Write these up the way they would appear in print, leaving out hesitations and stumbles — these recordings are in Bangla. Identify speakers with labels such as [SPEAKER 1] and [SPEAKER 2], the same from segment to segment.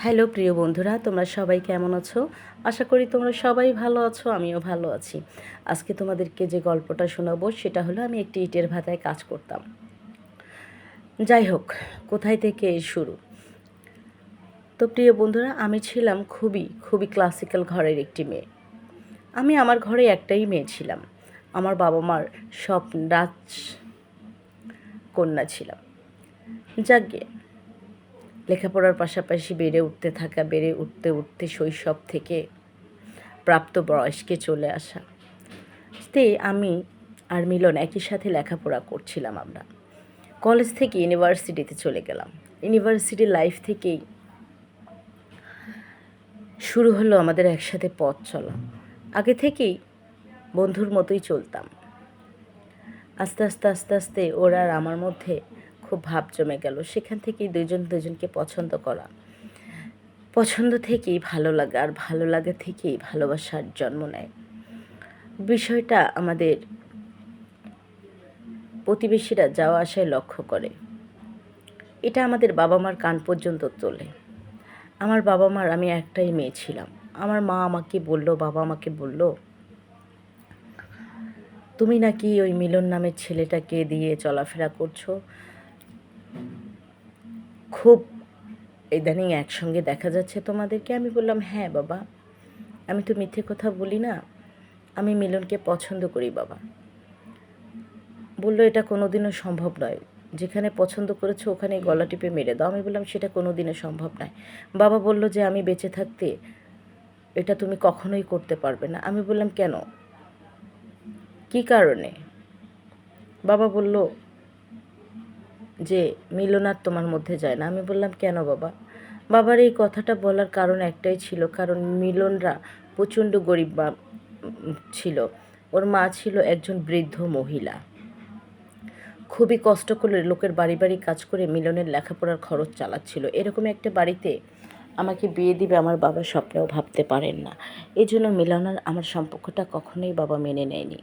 [SPEAKER 1] হ্যালো প্রিয় বন্ধুরা, তোমরা সবাই কেমন আছো? আশা করি তোমরা সবাই ভালো আছো, আমিও ভালো আছি। আজকে তোমাদেরকে যে গল্পটা শোনাবো সেটা হলো আমি একটি ইটের ভাটায় কাজ করতাম। যাই হোক, কোথায় থেকে এই শুরু? তো প্রিয় বন্ধুরা, আমি ছিলাম খুবই খুবই ক্লাসিক্যাল ঘরের একটি মেয়ে। আমি আমার ঘরে একটাই মেয়ে ছিলাম। আমার বাবা মার সব রাজকন্যা ছিলাম। যাকগে, লেখাপড়ার পাশাপাশি বেড়ে উঠতে শৈশব থেকে প্রাপ্ত বয়স্কে চলে আসা। আমি আর মিলন একই সাথে লেখাপড়া করছিলাম। আমরা কলেজ থেকে ইউনিভার্সিটিতে চলে গেলাম। ইউনিভার্সিটি লাইফ থেকেই শুরু হলো আমাদের একসাথে পথ চলা। আগে থেকেই বন্ধুর মতোই চলতাম। আস্তে আস্তে আস্তে আস্তে ওর আর আমার মধ্যে খুব ভাব জমে গেল। সেখান থেকেই দুজনকে পছন্দ করা, পছন্দ থেকেই ভালো লাগা, আর ভালো লাগা থেকেই ভালোবাসার জন্ম নেয়। বিষয়টা আমাদের প্রতিবেশীরা যাওয়া আসায় লক্ষ্য করে। এটা আমাদের বাবা মার কান পর্যন্ত তোলে। আমার বাবা মার আমি একটাই মেয়ে ছিলাম। আমার বাবা আমাকে বলল, তুমি নাকি ওই মিলন নামের ছেলেটাকে দিয়ে চলাফেরা করছো, খুব ইদানিং একসঙ্গে দেখা যাচ্ছে তোমাদেরকে। আমি বললাম, হ্যাঁ বাবা, আমি তো মিথ্যে কথা বলি না, আমি মিলনকে পছন্দ করি বাবা। বলল, এটা কোনোদিনও সম্ভব নয়, যেখানে পছন্দ করেছো ওখানে গলা টিপে মেরে দাও। আমি বললাম, সেটা কোনোদিনও সম্ভব নয়। বাবা বলল যে আমি বেঁচে থাকতে এটা তুমি কখনোই করতে পারবে না। আমি বললাম, কেন, কী কারণে? বাবা বলল যে মিলন আর তোমার মধ্যে যায় না। আমি বললাম, কেন বাবা? বাবার এই কথাটা বলার কারণ একটাই ছিল, কারণ মিলনরা প্রচণ্ড গরিব ছিল। ওর মা ছিল একজন বৃদ্ধ মহিলা, খুবই কষ্ট করে লোকের বাড়ি বাড়ি কাজ করে মিলনের লেখাপড়ার খরচ চালাচ্ছিল। এরকম একটা বাড়িতে আমাকে বিয়ে দিবে আমার বাবা স্বপ্নেও ভাবতে পারেন না। এই জন্য মিলন আর আমার সম্পর্কটা কখনোই বাবা মেনে নেয়নি।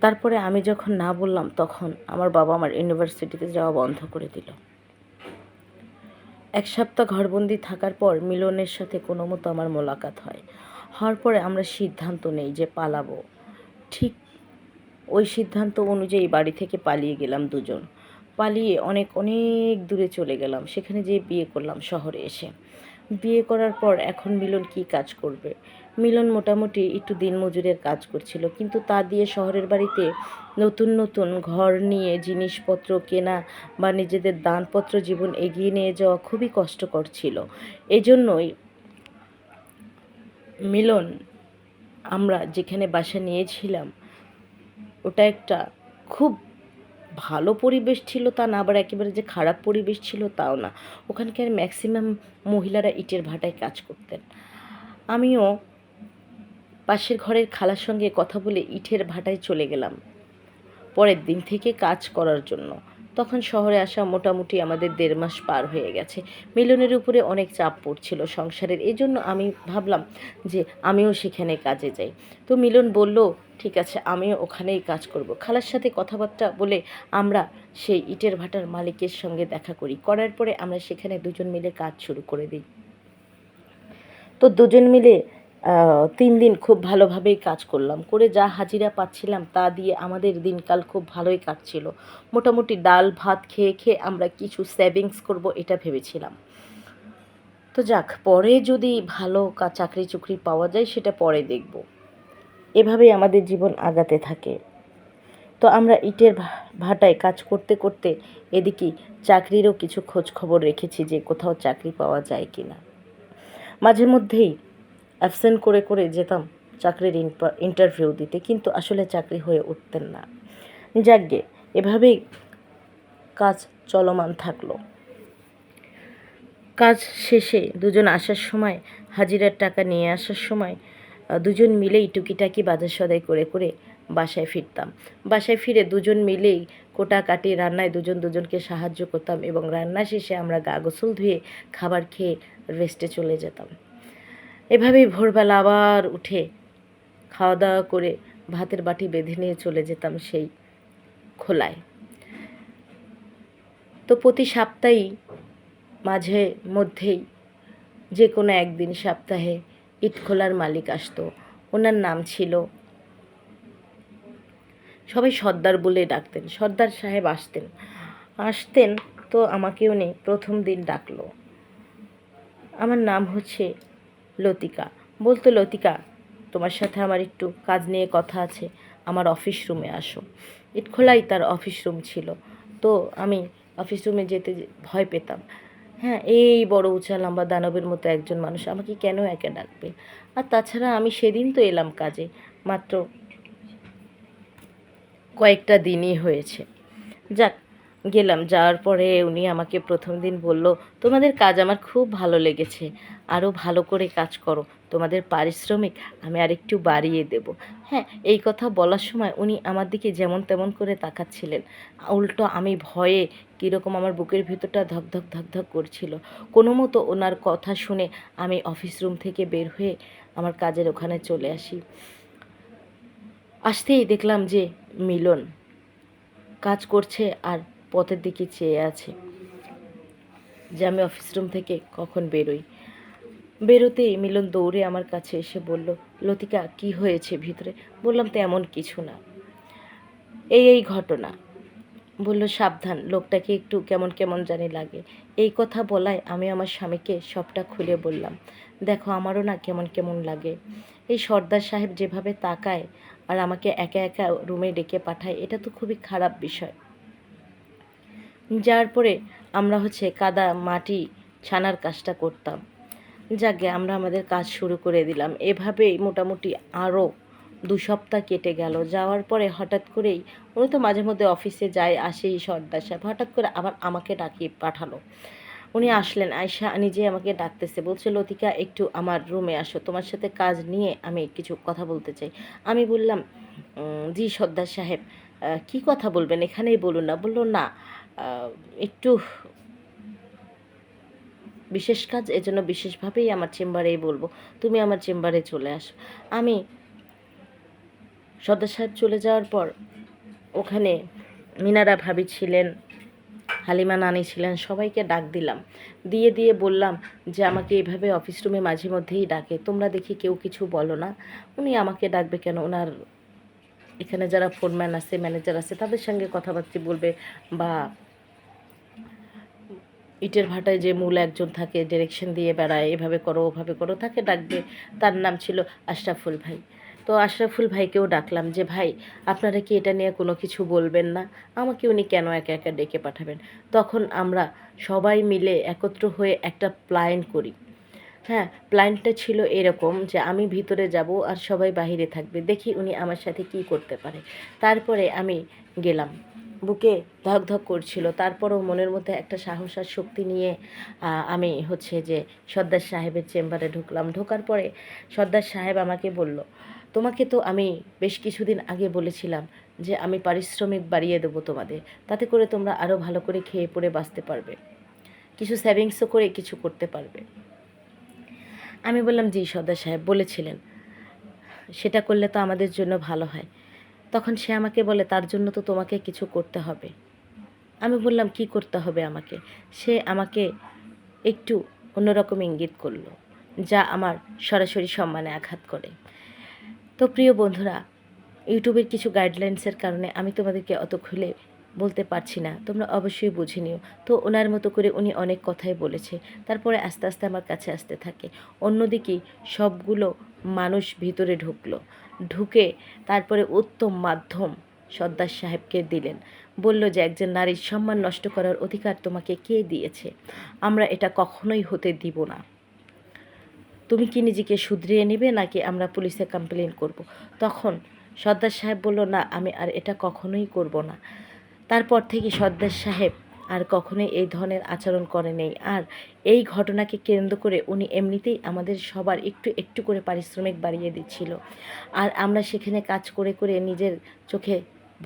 [SPEAKER 1] তারপরে আমি যখন না বললাম, তখন আমার বাবা আমার ইউনিভার্সিটিতে যাওয়া বন্ধ করে দিল। 1 সপ্তাহ ঘরবন্দি থাকার পর মিলনের সাথে কোনো মতো আমার মোলাকাত হয়। হওয়ার পরে আমরা সিদ্ধান্ত নেই যে পালাবো। ঠিক ওই সিদ্ধান্ত অনুযায়ী বাড়ি থেকে পালিয়ে গেলাম দুজন। পালিয়ে অনেক অনেক দূরে চলে গেলাম। সেখানে যেয়ে বিয়ে করলাম শহরে এসে। বিয়ে করার পর এখন মিলন কি কাজ করবে? মিলন মোটামুটি একটু দিনমজুরের কাজ করছিল, কিন্তু তা দিয়ে শহরের বাড়িতে নতুন নতুন ঘর নিয়ে জিনিসপত্র কেনা বা নিজেদের দানপত্র জীবন এগিয়ে নিয়ে যাওয়া খুবই কষ্টকর ছিল। এজন্যই মিলন, আমরা যেখানে বাসা নিয়েছিলাম ওটা একটা খুব ভালো পরিবেশ ছিল তা না, আবার একেবারে যে খারাপ পরিবেশ ছিল তাও না। ওখানকার ম্যাক্সিমাম মহিলারা ইটের ভাটায় কাজ করতেন। আমিও পাশের ঘরের খালার সঙ্গে কথা বলে ইটের ভাটায় চলে গেলাম পরের দিন থেকে কাজ করার জন্য। তখন শহরে আসা মোটামুটি আমাদের 1.5 মাস পার হয়ে গেছে। মিলনের উপরে অনেক চাপ পড়ছিল সংসারের। এজন্য আমি ভাবলাম যে আমিও সেখানে কাজে যাই। তো মিলন বলল, ঠিক আছে, আমিও ওখানেই কাজ করব। খালার সাথে কথাবার্তা বলে আমরা সেই ইটের ভাটার মালিকের সঙ্গে দেখা করি। করার পরে আমরা সেখানে দুজন মিলে কাজ শুরু করে দিই। তো দুজন মিলে 3 দিন খুব ভালোভাবেই কাজ করলাম। করে যা হাজিরা পাচ্ছিলাম তা দিয়ে আমাদের দিনকাল খুব ভালোই কাটছিল। মোটামুটি ডাল ভাত খেয়ে খেয়ে আমরা কিছু সেভিংস করব এটা ভেবেছিলাম। তো যাক, পরে যদি ভালো চাকরি চুকরি পাওয়া যায় সেটা পরে দেখব। এভাবেই আমাদের জীবন আগাতে থাকে। তো আমরা ইটের ভাটায় কাজ করতে করতে এদিকে চাকরিরও কিছু খোঁজ খবর রেখেছি যে কোথাও চাকরি পাওয়া যায় কি না। মাঝে মধ্যেই অ্যাবসেন্ট করে করে যেতাম চাকরির ইন্টারভিউ দিতে, কিন্তু আসলে চাকরি হয়ে উঠতেন না। যাকগে, এভাবেই কাজ চলমান থাকলো। কাজ শেষে দুজন আসার সময়, হাজিরার টাকা নিয়ে আসার সময় দুজন মিলেই টুকিটাকি বাজার সদাই করে করে বাসায় ফিরতাম। বাসায় ফিরে দুজন মিলেই কোটাকাটি রান্নায় দুজনকে সাহায্য করতাম, এবং রান্না শেষে আমরা গা গোসল ধুয়ে খাবার খেয়ে রেস্টে চলে যেতাম। এভাবেই ভোরবেলা আবার উঠে খাওয়া দাওয়া করে ভাতের বাটি বেঁধে নিয়ে চলে যেতাম সেই খোলায়। তো প্রতি সপ্তাহেই মাঝে মধ্যেই যে কোনো একদিন সপ্তাহে ইট খোলার মালিক আসতো। ওনার নাম ছিল, সবাই সর্দার বলে ডাকতেন, সর্দার সাহেব আসতেন। তো আমাকে উনি প্রথম দিন ডাকলো। আমার নাম হচ্ছে লতিকা। বলতো, লতিকা, তোমার সাথে আমার একটু কাজ নিয়ে কথা আছে, আমার অফিস রুমে আসো। ইটখোলাই তার অফিস রুম ছিল। তো আমি অফিস রুমে যেতে ভয় পেতাম। হ্যাঁ, এই বড় উঁচা লম্বা দানবের মতো একজন মানুষ আমাকে কেন একা ডাকবে? আর তাছাড়া আমি সেদিন তো এলাম কাজে, মাত্র কয়েকটা দিনই হয়েছে। যাক, গেলাম। যাওয়ার পরে উনি আমাকে প্রথম দিন বলল, তোমাদের কাজ আমার খুব ভালো লেগেছে, আরও ভালো করে কাজ করো, তোমাদের পারিশ্রমিক আমি আরেকটু বাড়িয়ে দেব। হ্যাঁ, এই কথা বলার সময় উনি আমার দিকে যেমন তেমন করে তাকাচ্ছিলেন। উল্টো আমি ভয়ে কীরকম আমার বুকের ভিতরটা ধকধক ধকধক করছিল। কোনো মতো ওনার কথা শুনে আমি অফিস রুম থেকে বের হয়ে আমার কাজের ওখানে চলে আসি। আসতেই দেখলাম যে মিলন কাজ করছে আর পথের দিকে চেয়ে আছে যে আমি অফিস রুম থেকে কখন বেরোই। বেরোতেই মিলন দৌড়ে আমার কাছে এসে বলল, লতিকা, কি হয়েছে ভিতরে? বললাম, তেমন কিছু না, এই ঘটনা। বলল, সাবধান, লোকটাকে একটু কেমন কেমন জানি লাগে। এই কথা বলায় আমি আমার স্বামীকে সবটা খুলে বললাম। দেখো, আমারও না কেমন কেমন লাগে। এই সর্দার সাহেব যেভাবে তাকায় আর আমাকে একা একা রুমে ডেকে পাঠায়, এটা তো খুবই খারাপ বিষয়। যার পরে আমরা কাদা মাটি ছানার কাজটা করতাম। যাকে আমরা আমাদের কাজ শুরু করে দিলাম। এভাবেই মোটামুটি আরও 2 সপ্তাহ কেটে গেল। যাওয়ার পরে হঠাৎ করেই, উনি তো মাঝে মধ্যে অফিসে যায় আসেই সর্দার সাহেব, হঠাৎ করে আবার আমাকে ডাকিয়ে পাঠালো। উনি আসলেন, আয়শা নিজে আমাকে ডাকতেছে, বলছে, লতিকা, একটু আমার রুমে আসো, তোমার সাথে কাজ নিয়ে আমি কিছু কথা বলতে চাই। আমি বললাম, জি সর্দার সাহেব, কী কথা বলবেন, এখানেই বলুন না। বললো, না, একটু বিশেষ কাজ, এজন্য বিশেষভাবেই আমার চেম্বারেই বলবো, তুমি আমার চেম্বারে চলে আসো। আমি সর্দার সাহেব চলে যাওয়ার পর ওখানে মিনারা ভাবি ছিলেন, হালিমা নানি ছিলেন, সবাইকে ডাক দিলাম। দিয়ে বললাম যে আমাকে এইভাবে অফিস রুমে মাঝে মধ্যেই ডাকে, তোমরা দেখি কেউ কিছু বলো না। উনি আমাকে ডাকবে কেন? ওনার এখানে যারা ফোরম্যান আছে, ম্যানেজার আছে, তাদের সঙ্গে কথাবার্তা বলবে, বা ইটের ভাটায় যে মূল একজন থাকে, ডিরেকশন দিয়ে বেড়ায়, এভাবে করো ওভাবে করো, তাকে ডাকবে। তার নাম ছিল আশরাফুল ভাই। তো আশরাফুল ভাইকেও ডাকলাম যে, ভাই, আপনারা কি এটা নিয়ে কোনো কিছু বলবেন না? আমাকে উনি কেন একা একা ডেকে পাঠাবেন? তখন আমরা সবাই মিলে একত্র হয়ে একটা প্ল্যান করি। হ্যাঁ, প্ল্যানটা ছিল এরকম যে আমি ভিতরে যাব আর সবাই বাহিরে থাকবে, দেখি উনি আমার সাথে কি করতে পারে। তারপরে আমি গেলাম। বুকে ধক ধক করছিল, তারপরেও মনের মধ্যে একটা সাহস আর শক্তি নিয়ে আমি যে সর্দার সাহেবের চেম্বারে ঢুকলাম। ঢোকার পরে সর্দার সাহেব আমাকে বলল, তোমাকে তো আমি বেশ কিছুদিন আগে বলেছিলাম যে আমি পারিশ্রমিক বাড়িয়ে দেবো তোমাদের, তাতে করে তোমরা আরও ভালো করে খেয়ে পরে বাঁচতে পারবে, কিছু সেভিংসও করে কিছু করতে পারবে। আমি বললাম, জি সর্দার সাহেব বলেছিলেন, সেটা করলে তো আমাদের জন্য ভালো হয়। তখন সে আমাকে বলে, তার জন্য তো তোমাকে কিছু করতে হবে। আমি বললাম, কি করতে হবে আমাকে? সে আমাকে একটু অন্যরকম ইঙ্গিত করলো, যা আমার সরাসরি সম্মানে আঘাত করে। তো প্রিয় বন্ধুরা, ইউটিউবের কিছু গাইডলাইন্সের কারণে আমি তোমাদেরকে অত খুলে বলতে পারছি না, তোমরা অবশ্যই বুঝে নিও। তো ওনার মতো করে উনি অনেক কথাই বলেছে, তারপরে আস্তে আস্তে আমার কাছে আসতে থাকে। অন্যদিকে সবগুলো মানুষ ভিতরে ঢুকে তারপরে উত্তম মাধ্যম সর্দার সাহেবকে দিলেন। বলল যে একজন নারীর সম্মান নষ্ট করার অধিকার তোমাকে কে দিয়েছে? আমরা এটা কখনোই হতে দিব না। তুমি কি নিজেকে শুধরিয়ে নেবে, নাকি আমরা পুলিশে কমপ্লেন করব? তখন সর্দার সাহেব বলল, না, আমি আর এটা কখনোই করব না। তারপর থেকে সর্দার সাহেব আর কখনোই এই ধরনের আচরণ করেনি। আর এই ঘটনাকে কেন্দ্র করে উনি এমনিতেই আমাদের সবার একটু একটু করে পারিশ্রমিক বাড়িয়ে দিচ্ছিল। আর আমরা সেখানে কাজ করে করে নিজের চোখে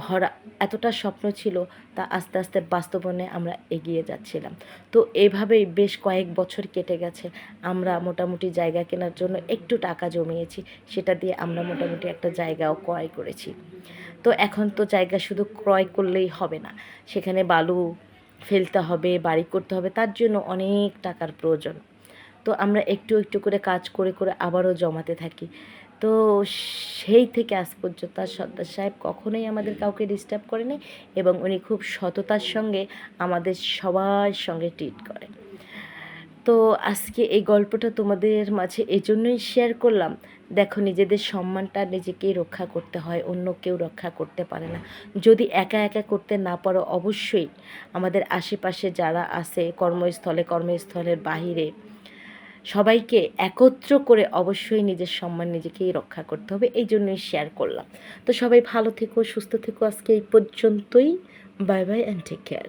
[SPEAKER 1] ভরা এতটা স্বপ্ন ছিল, তা আস্তে আস্তে বাস্তবনে আমরা এগিয়ে যাচ্ছিলাম। তো এভাবেই বেশ কয়েক বছর কেটে গেছে। আমরা মোটামুটি জায়গা কেনার জন্য একটু টাকা জমিয়েছি, সেটা দিয়ে আমরা মোটামুটি একটা জায়গাও ক্রয় করেছি। তো এখন তো জায়গা শুধু ক্রয় করলেই হবে না, সেখানে বালু, ফেলতে হবে, বাড়ি করতে হবে, তার জন্য অনেক টাকার প্রয়োজন। তো আমরা একটু একটু করে কাজ করে করে আবারও জমাতে থাকি। তো সেই থেকে আজ পর্যন্ত আর সর্দার সাহেব কখনোই আমাদের কাউকে ডিস্টার্ব করেনি, এবং উনি খুব সততার সঙ্গে আমাদের সবার সঙ্গে ট্রিট করে। তো আজকে এই গল্পটা তোমাদের মাঝে এজন্যই শেয়ার করলাম, দেখো নিজেদের সম্মানটা নিজেকেই রক্ষা করতে হয়, অন্য কেউ রক্ষা করতে পারে না। যদি একা একা করতে না পারো, অবশ্যই আমাদের আশেপাশে যারা আছে কর্মস্থলের বাহিরে সবাইকে একত্র করে অবশ্যই নিজের সম্মান নিজেকেই রক্ষা করতে হবে, এই জন্যই শেয়ার করলাম। তো সবাই ভালো থেকো, সুস্থ থেকো, আজকে এই পর্যন্তই। Bye bye and take care.